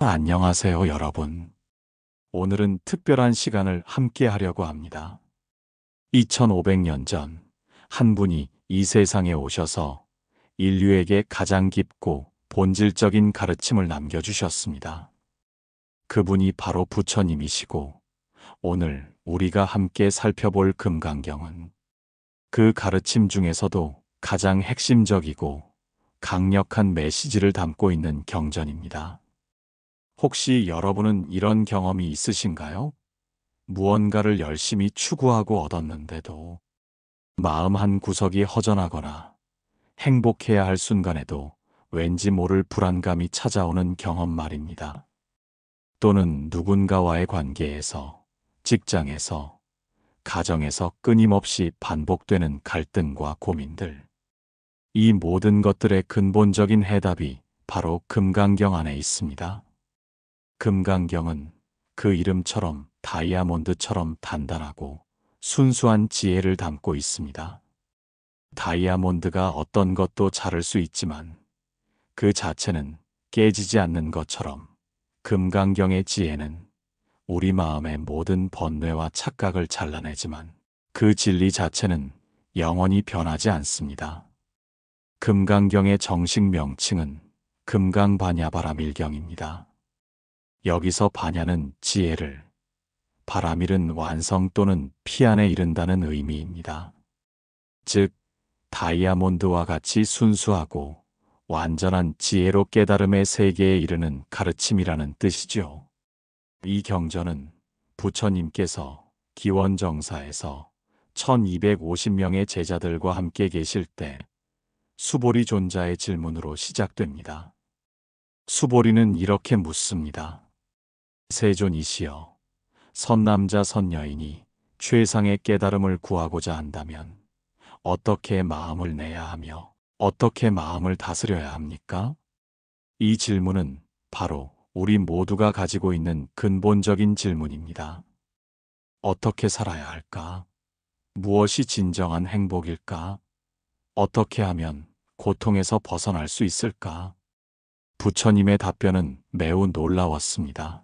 안녕하세요, 여러분. 오늘은 특별한 시간을 함께 하려고 합니다. 2500년 전, 한 분이 이 세상에 오셔서 인류에게 가장 깊고 본질적인 가르침을 남겨주셨습니다. 그분이 바로 부처님이시고, 오늘 우리가 함께 살펴볼 금강경은 그 가르침 중에서도 가장 핵심적이고 강력한 메시지를 담고 있는 경전입니다. 혹시 여러분은 이런 경험이 있으신가요? 무언가를 열심히 추구하고 얻었는데도 마음 한 구석이 허전하거나 행복해야 할 순간에도 왠지 모를 불안감이 찾아오는 경험 말입니다. 또는 누군가와의 관계에서, 직장에서, 가정에서 끊임없이 반복되는 갈등과 고민들. 이 모든 것들의 근본적인 해답이 바로 금강경 안에 있습니다. 금강경은 그 이름처럼 다이아몬드처럼 단단하고 순수한 지혜를 담고 있습니다. 다이아몬드가 어떤 것도 자를 수 있지만 그 자체는 깨지지 않는 것처럼 금강경의 지혜는 우리 마음의 모든 번뇌와 착각을 잘라내지만 그 진리 자체는 영원히 변하지 않습니다. 금강경의 정식 명칭은 금강바냐바라밀경입니다. 여기서 바냐는 지혜를, 바라밀은 완성 또는 피안에 이른다는 의미입니다. 즉, 다이아몬드와 같이 순수하고 완전한 지혜로 깨달음의 세계에 이르는 가르침이라는 뜻이죠. 이 경전은 부처님께서 기원정사에서 1250명의 제자들과 함께 계실 때 수보리 존자의 질문으로 시작됩니다. 수보리는 이렇게 묻습니다. 세존이시여, 선남자 선여인이 최상의 깨달음을 구하고자 한다면 어떻게 마음을 내야 하며 어떻게 마음을 다스려야 합니까? 이 질문은 바로 우리 모두가 가지고 있는 근본적인 질문입니다. 어떻게 살아야 할까? 무엇이 진정한 행복일까? 어떻게 하면 고통에서 벗어날 수 있을까? 부처님의 답변은 매우 놀라웠습니다.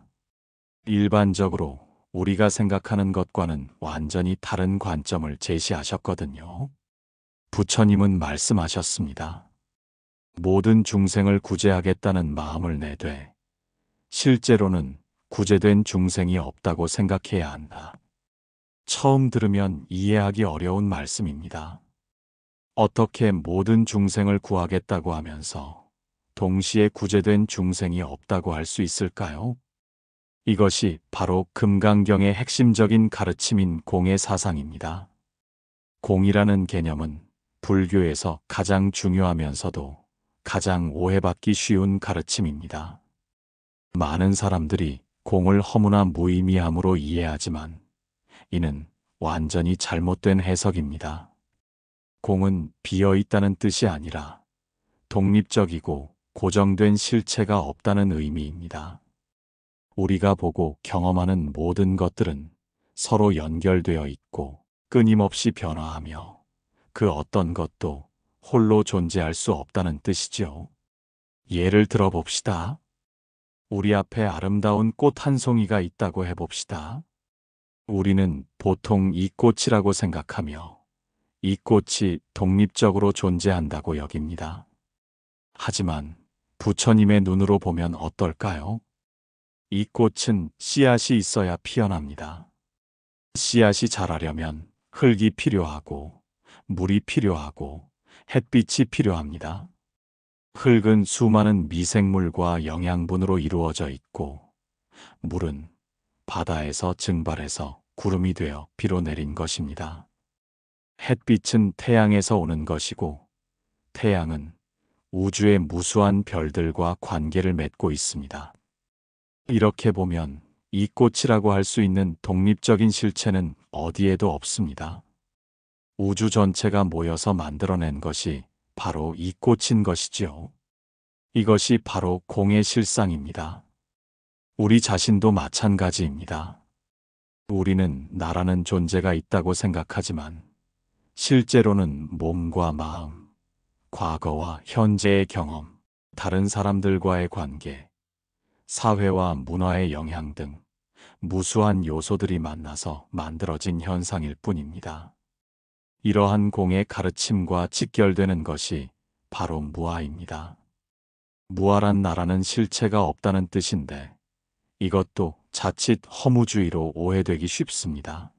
일반적으로 우리가 생각하는 것과는 완전히 다른 관점을 제시하셨거든요. 부처님은 말씀하셨습니다. 모든 중생을 구제하겠다는 마음을 내되 실제로는 구제된 중생이 없다고 생각해야 한다. 처음 들으면 이해하기 어려운 말씀입니다. 어떻게 모든 중생을 구하겠다고 하면서 동시에 구제된 중생이 없다고 할 수 있을까요? 이것이 바로 금강경의 핵심적인 가르침인 공의 사상입니다. 공이라는 개념은 불교에서 가장 중요하면서도 가장 오해받기 쉬운 가르침입니다. 많은 사람들이 공을 허무나 무의미함으로 이해하지만 이는 완전히 잘못된 해석입니다. 공은 비어있다는 뜻이 아니라 독립적이고 고정된 실체가 없다는 의미입니다. 우리가 보고 경험하는 모든 것들은 서로 연결되어 있고 끊임없이 변화하며 그 어떤 것도 홀로 존재할 수 없다는 뜻이죠. 예를 들어 봅시다. 우리 앞에 아름다운 꽃 한 송이가 있다고 해봅시다. 우리는 보통 이 꽃이라고 생각하며 이 꽃이 독립적으로 존재한다고 여깁니다. 하지만 부처님의 눈으로 보면 어떨까요? 이 꽃은 씨앗이 있어야 피어납니다. 씨앗이 자라려면 흙이 필요하고 물이 필요하고 햇빛이 필요합니다. 흙은 수많은 미생물과 영양분으로 이루어져 있고 물은 바다에서 증발해서 구름이 되어 비로 내린 것입니다. 햇빛은 태양에서 오는 것이고 태양은 우주의 무수한 별들과 관계를 맺고 있습니다. 이렇게 보면 이 꽃이라고 할 수 있는 독립적인 실체는 어디에도 없습니다. 우주 전체가 모여서 만들어낸 것이 바로 이 꽃인 것이지요. 이것이 바로 공의 실상입니다. 우리 자신도 마찬가지입니다. 우리는 나라는 존재가 있다고 생각하지만 실제로는 몸과 마음, 과거와 현재의 경험, 다른 사람들과의 관계, 사회와 문화의 영향 등 무수한 요소들이 만나서 만들어진 현상일 뿐입니다. 이러한 공의 가르침과 직결되는 것이 바로 무아입니다. 무아란 나라는 실체가 없다는 뜻인데 이것도 자칫 허무주의로 오해되기 쉽습니다.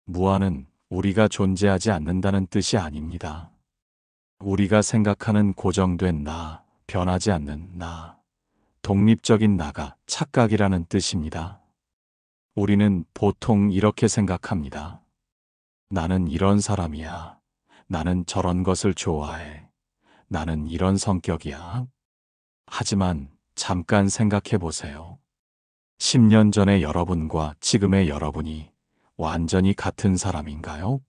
무아는 우리가 존재하지 않는다는 뜻이 아닙니다. 우리가 생각하는 고정된 나, 변하지 않는 나, 독립적인 나가 착각이라는 뜻입니다. 우리는 보통 이렇게 생각합니다. 나는 이런 사람이야. 나는 저런 것을 좋아해. 나는 이런 성격이야. 하지만 잠깐 생각해 보세요. 10년 전의 여러분과 지금의 여러분이 완전히 같은 사람인가요?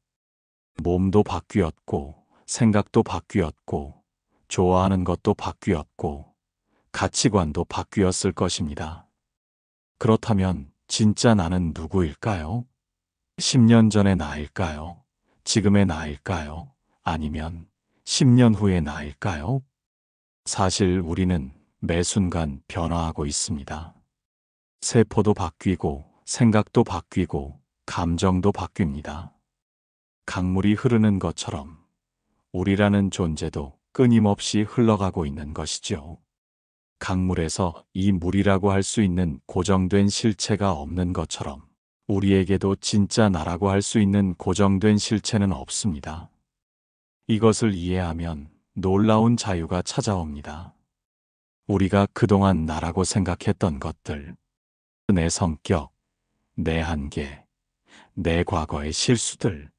몸도 바뀌었고, 생각도 바뀌었고, 좋아하는 것도 바뀌었고, 가치관도 바뀌었을 것입니다. 그렇다면 진짜 나는 누구일까요? 10년 전의 나일까요? 지금의 나일까요? 아니면 10년 후의 나일까요? 사실 우리는 매 순간 변화하고 있습니다. 세포도 바뀌고, 생각도 바뀌고, 감정도 바뀝니다. 강물이 흐르는 것처럼 우리라는 존재도 끊임없이 흘러가고 있는 것이죠. 강물에서 이 물이라고 할 수 있는 고정된 실체가 없는 것처럼 우리에게도 진짜 나라고 할 수 있는 고정된 실체는 없습니다. 이것을 이해하면 놀라운 자유가 찾아옵니다. 우리가 그동안 나라고 생각했던 것들, 내 성격, 내 한계, 내 과거의 실수들,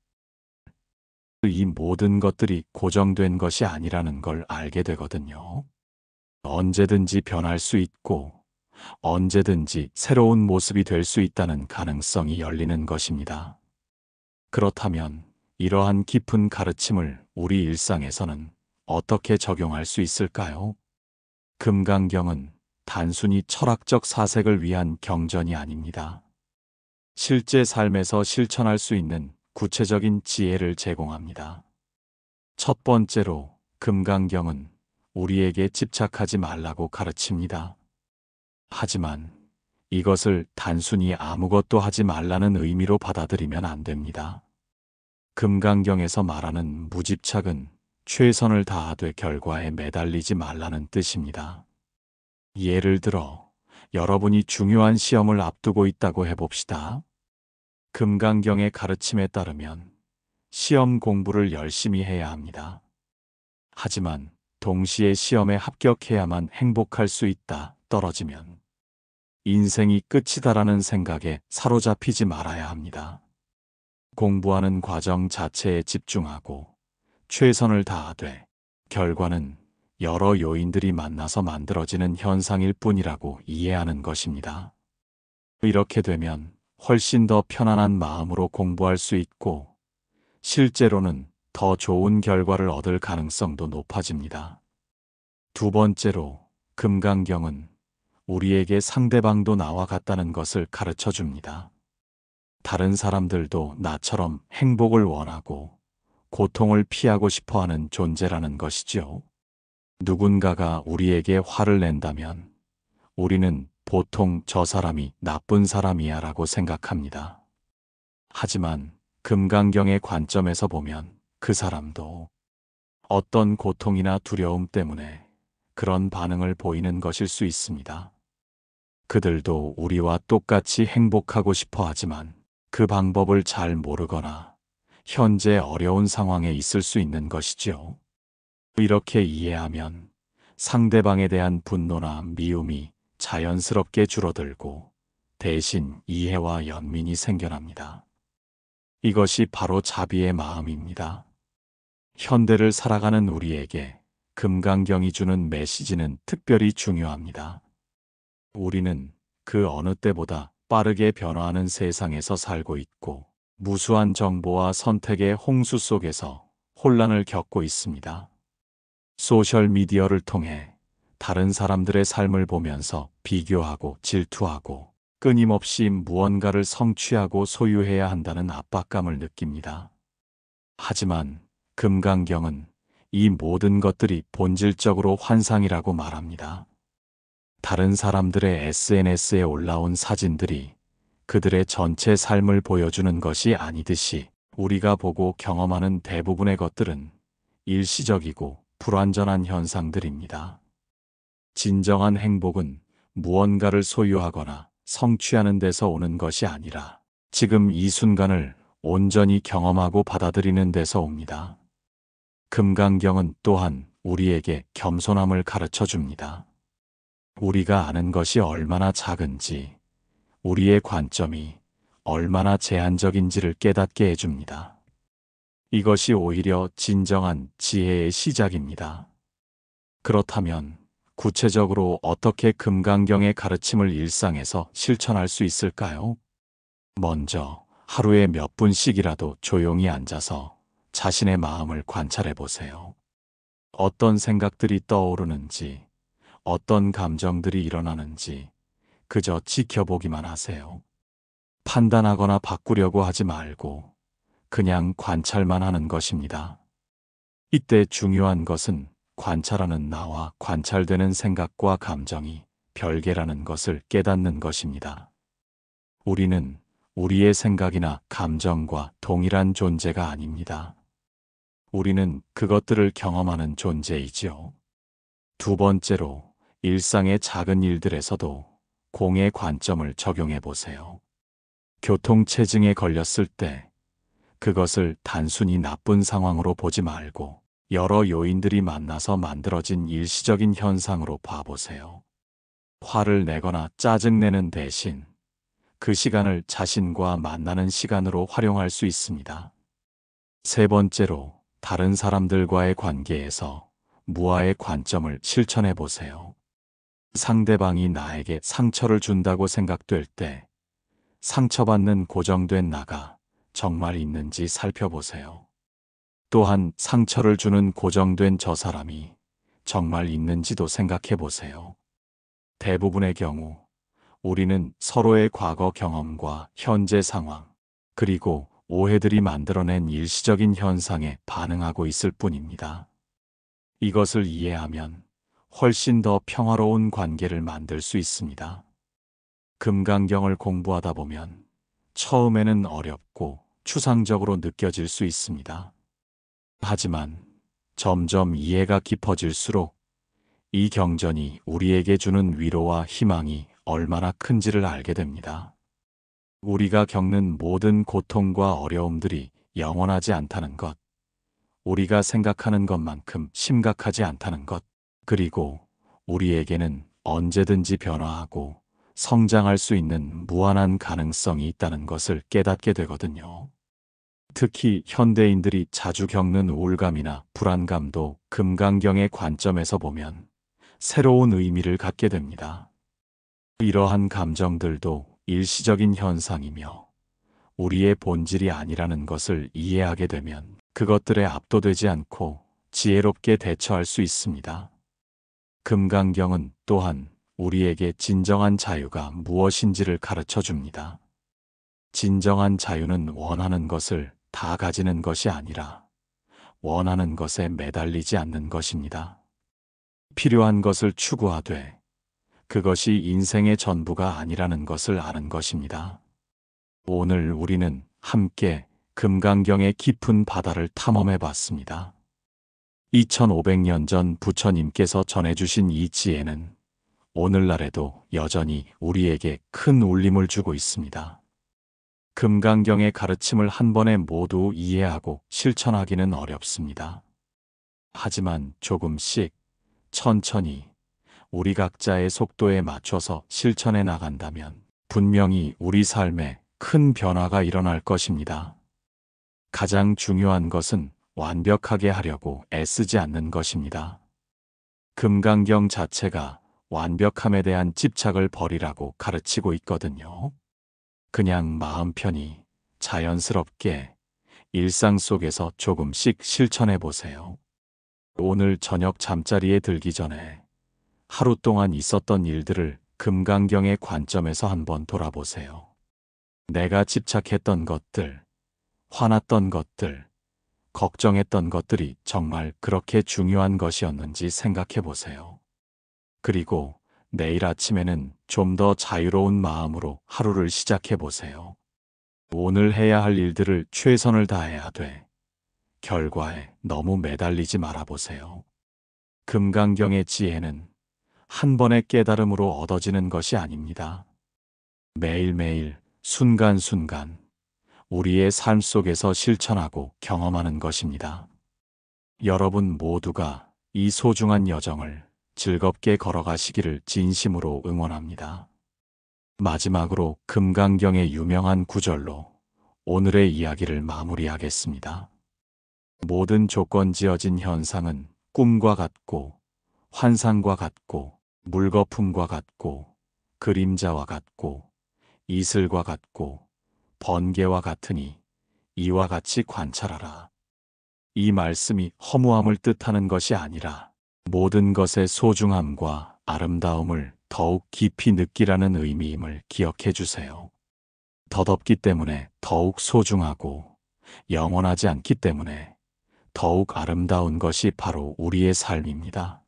이 모든 것들이 고정된 것이 아니라는 걸 알게 되거든요. 언제든지 변할 수 있고 언제든지 새로운 모습이 될 수 있다는 가능성이 열리는 것입니다. 그렇다면 이러한 깊은 가르침을 우리 일상에서는 어떻게 적용할 수 있을까요? 금강경은 단순히 철학적 사색을 위한 경전이 아닙니다. 실제 삶에서 실천할 수 있는 구체적인 지혜를 제공합니다. 첫 번째로 금강경은 우리에게 집착하지 말라고 가르칩니다. 하지만 이것을 단순히 아무것도 하지 말라는 의미로 받아들이면 안 됩니다. 금강경에서 말하는 무집착은 최선을 다하되 결과에 매달리지 말라는 뜻입니다. 예를 들어 여러분이 중요한 시험을 앞두고 있다고 해봅시다. 금강경의 가르침에 따르면 시험 공부를 열심히 해야 합니다. 하지만 동시에 시험에 합격해야만 행복할 수 있다 떨어지면 인생이 끝이다라는 생각에 사로잡히지 말아야 합니다. 공부하는 과정 자체에 집중하고 최선을 다하되 결과는 여러 요인들이 만나서 만들어지는 현상일 뿐이라고 이해하는 것입니다. 이렇게 되면 훨씬 더 편안한 마음으로 공부할 수 있고 실제로는 더 좋은 결과를 얻을 가능성도 높아집니다. 두 번째로 금강경은 우리에게 상대방도 나와 같다는 것을 가르쳐 줍니다. 다른 사람들도 나처럼 행복을 원하고 고통을 피하고 싶어 하는 존재라는 것이죠. 누군가가 우리에게 화를 낸다면 우리는 보통 저 사람이 나쁜 사람이야 라고 생각합니다. 하지만 금강경의 관점에서 보면 그 사람도 어떤 고통이나 두려움 때문에 그런 반응을 보이는 것일 수 있습니다. 그들도 우리와 똑같이 행복하고 싶어 하지만 그 방법을 잘 모르거나 현재 어려운 상황에 있을 수 있는 것이죠. 이렇게 이해하면 상대방에 대한 분노나 미움이 자연스럽게 줄어들고 대신 이해와 연민이 생겨납니다. 이것이 바로 자비의 마음입니다. 현대를 살아가는 우리에게 금강경이 주는 메시지는 특별히 중요합니다. 우리는 그 어느 때보다 빠르게 변화하는 세상에서 살고 있고 무수한 정보와 선택의 홍수 속에서 혼란을 겪고 있습니다. 소셜미디어를 통해 다른 사람들의 삶을 보면서 비교하고 질투하고 끊임없이 무언가를 성취하고 소유해야 한다는 압박감을 느낍니다. 하지만 금강경은 이 모든 것들이 본질적으로 환상이라고 말합니다. 다른 사람들의 SNS에 올라온 사진들이 그들의 전체 삶을 보여주는 것이 아니듯이 우리가 보고 경험하는 대부분의 것들은 일시적이고 불완전한 현상들입니다. 진정한 행복은 무언가를 소유하거나 성취하는 데서 오는 것이 아니라 지금 이 순간을 온전히 경험하고 받아들이는 데서 옵니다. 금강경은 또한 우리에게 겸손함을 가르쳐 줍니다. 우리가 아는 것이 얼마나 작은지, 우리의 관점이 얼마나 제한적인지를 깨닫게 해줍니다. 이것이 오히려 진정한 지혜의 시작입니다. 그렇다면 구체적으로 어떻게 금강경의 가르침을 일상에서 실천할 수 있을까요? 먼저 하루에 몇 분씩이라도 조용히 앉아서 자신의 마음을 관찰해 보세요. 어떤 생각들이 떠오르는지, 어떤 감정들이 일어나는지 그저 지켜보기만 하세요. 판단하거나 바꾸려고 하지 말고 그냥 관찰만 하는 것입니다. 이때 중요한 것은 관찰하는 나와 관찰되는 생각과 감정이 별개라는 것을 깨닫는 것입니다. 우리는 우리의 생각이나 감정과 동일한 존재가 아닙니다. 우리는 그것들을 경험하는 존재이지요. 두 번째로, 일상의 작은 일들에서도 공의 관점을 적용해 보세요. 교통체증에 걸렸을 때 그것을 단순히 나쁜 상황으로 보지 말고 여러 요인들이 만나서 만들어진 일시적인 현상으로 봐보세요. 화를 내거나 짜증내는 대신 그 시간을 자신과 만나는 시간으로 활용할 수 있습니다. 세 번째로, 다른 사람들과의 관계에서 무아의 관점을 실천해 보세요. 상대방이 나에게 상처를 준다고 생각될 때 상처받는 고정된 나가 정말 있는지 살펴보세요. 또한 상처를 주는 고정된 저 사람이 정말 있는지도 생각해 보세요. 대부분의 경우 우리는 서로의 과거 경험과 현재 상황, 그리고 오해들이 만들어낸 일시적인 현상에 반응하고 있을 뿐입니다. 이것을 이해하면 훨씬 더 평화로운 관계를 만들 수 있습니다. 금강경을 공부하다 보면 처음에는 어렵고 추상적으로 느껴질 수 있습니다. 하지만 점점 이해가 깊어질수록 이 경전이 우리에게 주는 위로와 희망이 얼마나 큰지를 알게 됩니다. 우리가 겪는 모든 고통과 어려움들이 영원하지 않다는 것, 우리가 생각하는 것만큼 심각하지 않다는 것, 그리고 우리에게는 언제든지 변화하고 성장할 수 있는 무한한 가능성이 있다는 것을 깨닫게 되거든요. 특히 현대인들이 자주 겪는 우울감이나 불안감도 금강경의 관점에서 보면 새로운 의미를 갖게 됩니다. 이러한 감정들도 일시적인 현상이며 우리의 본질이 아니라는 것을 이해하게 되면 그것들에 압도되지 않고 지혜롭게 대처할 수 있습니다. 금강경은 또한 우리에게 진정한 자유가 무엇인지를 가르쳐 줍니다. 진정한 자유는 원하는 것을 다 가지는 것이 아니라 원하는 것에 매달리지 않는 것입니다. 필요한 것을 추구하되 그것이 인생의 전부가 아니라는 것을 아는 것입니다. 오늘 우리는 함께 금강경의 깊은 바다를 탐험해 봤습니다. 2500년 전 부처님께서 전해주신 이 지혜는 오늘날에도 여전히 우리에게 큰 울림을 주고 있습니다. 금강경의 가르침을 한 번에 모두 이해하고 실천하기는 어렵습니다. 하지만 조금씩, 천천히, 우리 각자의 속도에 맞춰서 실천해 나간다면 분명히 우리 삶에 큰 변화가 일어날 것입니다. 가장 중요한 것은 완벽하게 하려고 애쓰지 않는 것입니다. 금강경 자체가 완벽함에 대한 집착을 버리라고 가르치고 있거든요. 그냥 마음 편히 자연스럽게 일상 속에서 조금씩 실천해 보세요. 오늘 저녁 잠자리에 들기 전에 하루 동안 있었던 일들을 금강경의 관점에서 한번 돌아보세요. 내가 집착했던 것들, 화났던 것들, 걱정했던 것들이 정말 그렇게 중요한 것이었는지 생각해 보세요. 그리고 내일 아침에는 좀 더 자유로운 마음으로 하루를 시작해 보세요. 오늘 해야 할 일들을 최선을 다해야 돼. 결과에 너무 매달리지 말아 보세요. 금강경의 지혜는 한 번의 깨달음으로 얻어지는 것이 아닙니다. 매일매일 순간순간 우리의 삶 속에서 실천하고 경험하는 것입니다. 여러분 모두가 이 소중한 여정을 즐겁게 걸어가시기를 진심으로 응원합니다. 마지막으로 금강경의 유명한 구절로 오늘의 이야기를 마무리하겠습니다. 모든 조건지어진 현상은 꿈과 같고 환상과 같고 물거품과 같고 그림자와 같고 이슬과 같고 번개와 같으니 이와 같이 관찰하라. 이 말씀이 허무함을 뜻하는 것이 아니라 모든 것의 소중함과 아름다움을 더욱 깊이 느끼라는 의미임을 기억해 주세요. 덧없기 때문에 더욱 소중하고 영원하지 않기 때문에 더욱 아름다운 것이 바로 우리의 삶입니다.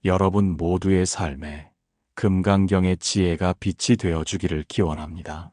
여러분 모두의 삶에 금강경의 지혜가 빛이 되어 주기를 기원합니다.